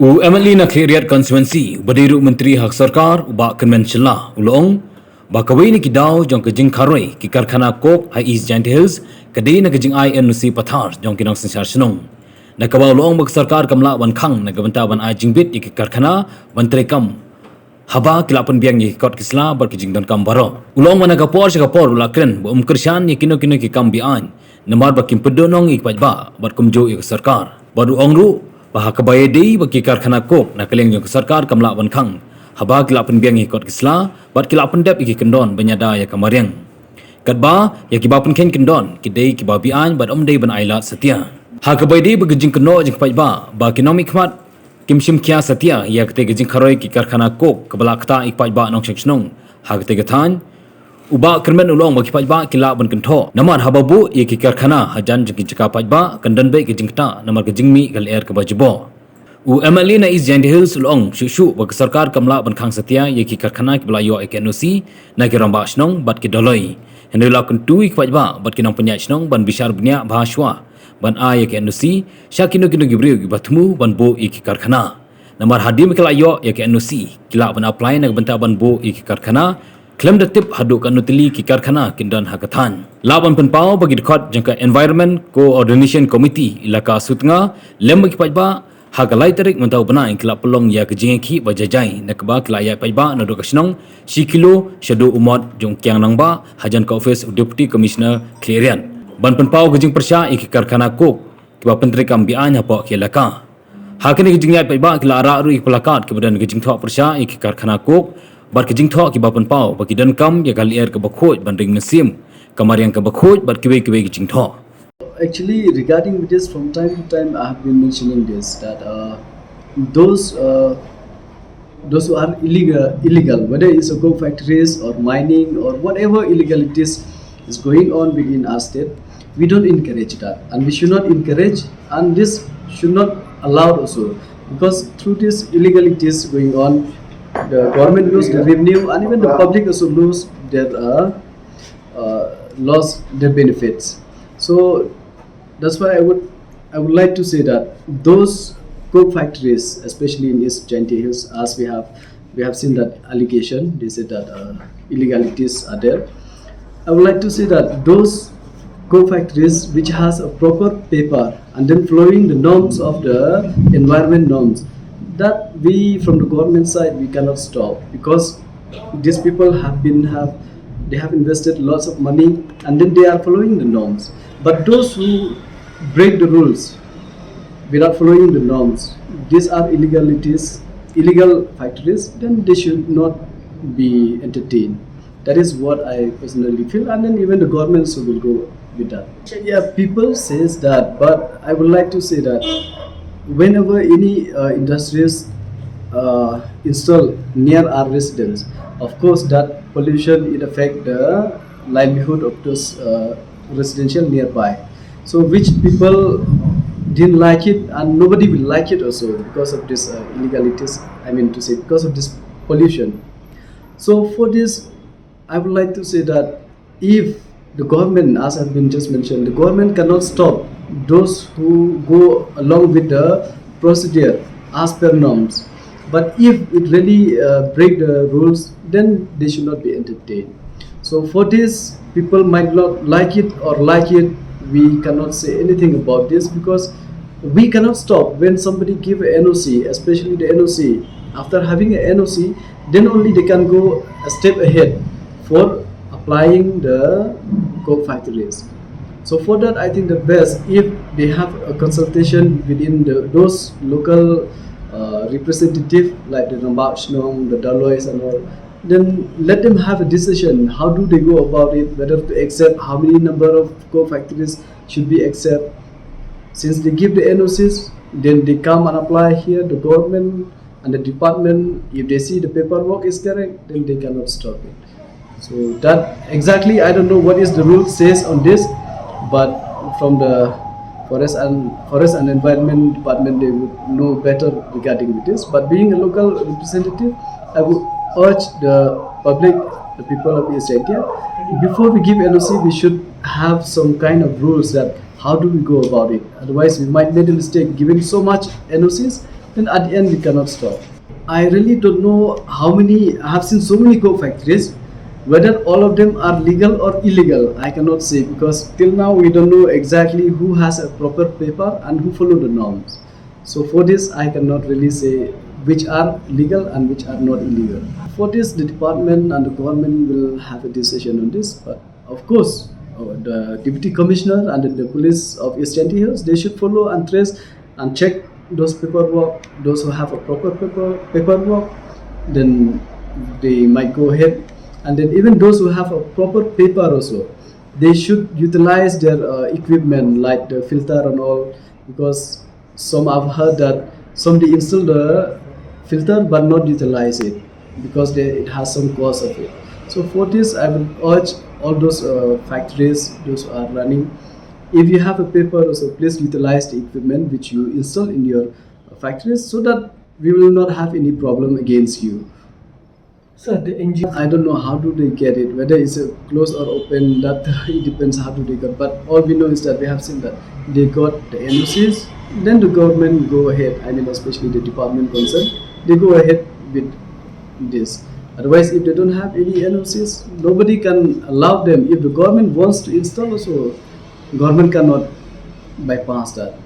MLE na Khiriat constituency badiru menteri hak sarkar ubak konvensyenlah ulong bakawai ni kidau jong kejing kharoi ki karkhana kok hai East Giant Hills kadi na kejing INC pathar jong kinong sensar senong na kabaw ulong bak sarkar kamla wan khang na gabanta ban ai jingbit ki karkhana menteri kam haba kilapan biang ni kot kisla bar kejing don kam baro ulong mana kapor sakapor ulakren bo umkershan ni kino ki kam bian namar bakim pedonong ik pajba bar kumjo ik sarkar baru ongru baha kabayadi bagi karkhana kok na keleng jong sarkar kamla wan khang haba kilapan biang ikot kisla bat kilapan dep iki kendon banyada ya kamariang kadba ya kibapan ken kendon kidai kibabi an bat omdei ban ailat setia ha kabayadi bagijing keno jing pajba ba economic mat kimshim kya setia ya kete gijing kharoi ki karkhana kok kabala kta ik pajba nong sechnong ha kete gathan uba kermen ulong bagi pajba kila ban kentho namar hababu ye ki karkhana hajan jiki jika pajba kandan be gijing ta namar gijing mi gal air ka bajibo MLE na East Giant Hills ulong shushu bagi sarkar kamla ban khang setia ye ki karkhana ki belayo ekenosi na ki ramba shnong bat ki doloi hendela kentu ik pajba bat ki nong penya shnong ban bishar bnya bahashwa ban ay ekenosi shakino kino gibriu gi batmu ban bo ik karkhana namar hadim kelayo ekenosi kila ban apply na banta ban bo ik karkhana Klaim datip haduk kanutili ki karkhana kindan hakathan. Laban penpau bagi dekat jangka Environment Coordination Committee ilaka Sutnga lem bagi pajba hagalai tarik mentau bena ingkla pelong ya kejengki bajajai nakba kelaya pajba nado kasnong sikilo shadu umat jong kyang nangba hajan ka office Deputy Commissioner Clearian. Ban penpau kejeng persya iki karkhana kok kiba penteri kambian hapa kelaka. Hakini kejeng yai pajba kila ara ru ik pelakat kemudian kejeng thok persya iki karkhana kok bar kejing thok ki bapan pau bagi dan kam ya kali air ke bakhoj bandring nasim kamar yang ke bakhoj bar kiwe kejing thok. Actually, regarding this, from time to time, I have been mentioning this that those who are illegal, whether it's a coke factories or mining or whatever illegalities is going on within our state, we don't encourage that, and we should not encourage, and this should not allow also, because through these illegalities going on, the government lose the revenue, and even the public also lose their benefits. So that's why I would like to say that those coke factories, especially in East Giant Hills, as we have seen that allegation, they said that illegalities are there. I would like to say that those coke factories which has a proper paper and then following the norms of the environment norms, that we from the government side we cannot stop, because these people have invested lots of money and then they are following the norms. But those who break the rules without following the norms, these are illegal factories, then they should not be entertained. That is what I personally feel, and then even the government also will go with that. Yeah, people says that, but I would like to say that whenever any industries install near our residence, of course that pollution it affect the livelihood of those residential nearby. So which people didn't like it, and nobody will like it also because of this illegalities. I mean to say because of this pollution. So for this, I would like to say that if the government, as I've been just mentioned, the government cannot stop those who go along with the procedure as per norms. But if it really break the rules, then they should not be entertained. So for this, people might not like it or like it. We cannot say anything about this because we cannot stop when somebody give a NOC, especially the NOC. After having a NOC, then only they can go a step ahead for applying the coke factories. So for that, I think the best if they have a consultation within those local representative like the Rambak Shnong, the Dalois and all, then let them have a decision. How do they go about it? Whether to accept, how many number of coke factories should be accept. Since they give the NOCs, then they come and apply here. The government and the department, if they see the paperwork is correct, then they cannot stop it. So that exactly, I don't know what is the rule says on this, but from the Forest and Environment Department, they would know better regarding with this. But being a local representative, I would urge the public, the people of East India, before we give NOC, we should have some kind of rules that how do we go about it. Otherwise, we might make a mistake giving so much NOCs then at the end we cannot stop. I really don't know how many. I have seen so many coke factories. Whether all of them are legal or illegal, I cannot say, because till now we don't know exactly who has a proper paper and who follow the norms. So for this, I cannot really say which are legal and which are not illegal. For this, the department and the government will have a decision on this. But of course, the deputy commissioner and the police of East Chanty Hills, they should follow and trace and check those paperwork. Those who have a proper paperwork, then they might go ahead. And then even those who have a proper paper also, they should utilize their equipment like the filter and all, because some I've heard that some they install the filter but not utilize it because it has some cost of it. So for this, I will urge all those factories, those who are running, if you have a paper also, please utilize the equipment which you install in your factories, so that we will not have any problem against you. Sir, the NGO. I don't know how do they get it, whether it's a closed or open, that it depends how do they get. But all we know is that we have seen that they got the NOCs, then the government go ahead, I mean especially the department concerned, they go ahead with this. Otherwise, if they don't have any NOCs, nobody can allow them. If the government wants to install also, government cannot bypass that.